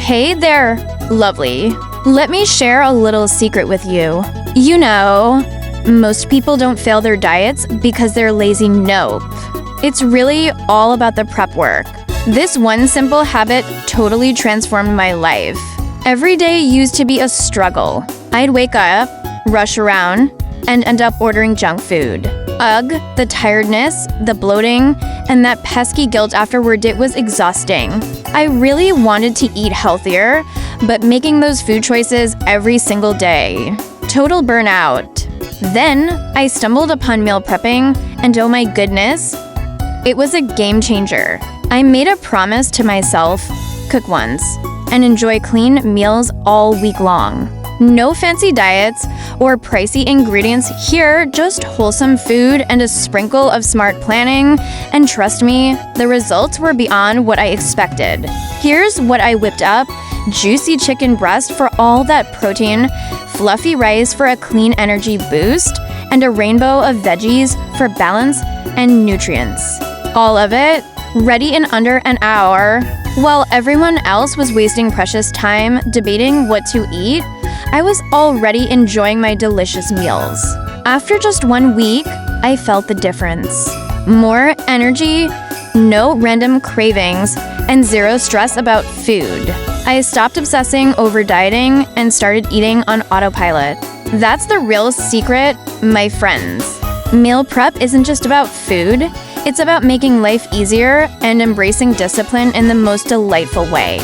Hey there, lovely. Let me share a little secret with you. You know, most people don't fail their diets because they're lazy. Nope. It's really all about the prep work. This one simple habit totally transformed my life. Every day used to be a struggle. I'd wake up, rush around, and end up ordering junk food. Ugh, the tiredness, the bloating, and that pesky guilt afterward, it was exhausting. I really wanted to eat healthier, but making those food choices every single day. Total burnout. Then, I stumbled upon meal prepping, and oh my goodness, it was a game changer. I made a promise to myself, cook once, and enjoy clean meals all week long. No fancy diets or pricey ingredients here, just wholesome food and a sprinkle of smart planning. And trust me, the results were beyond what I expected. Here's what I whipped up: juicy chicken breast for all that protein, fluffy rice for a clean energy boost, and a rainbow of veggies for balance and nutrients. All of it ready in under an hour. While everyone else was wasting precious time debating what to eat, I was already enjoying my delicious meals. After just 1 week, I felt the difference. More energy, no random cravings, and zero stress about food. I stopped obsessing over dieting and started eating on autopilot. That's the real secret, my friends. Meal prep isn't just about food. It's about making life easier and embracing discipline in the most delightful way.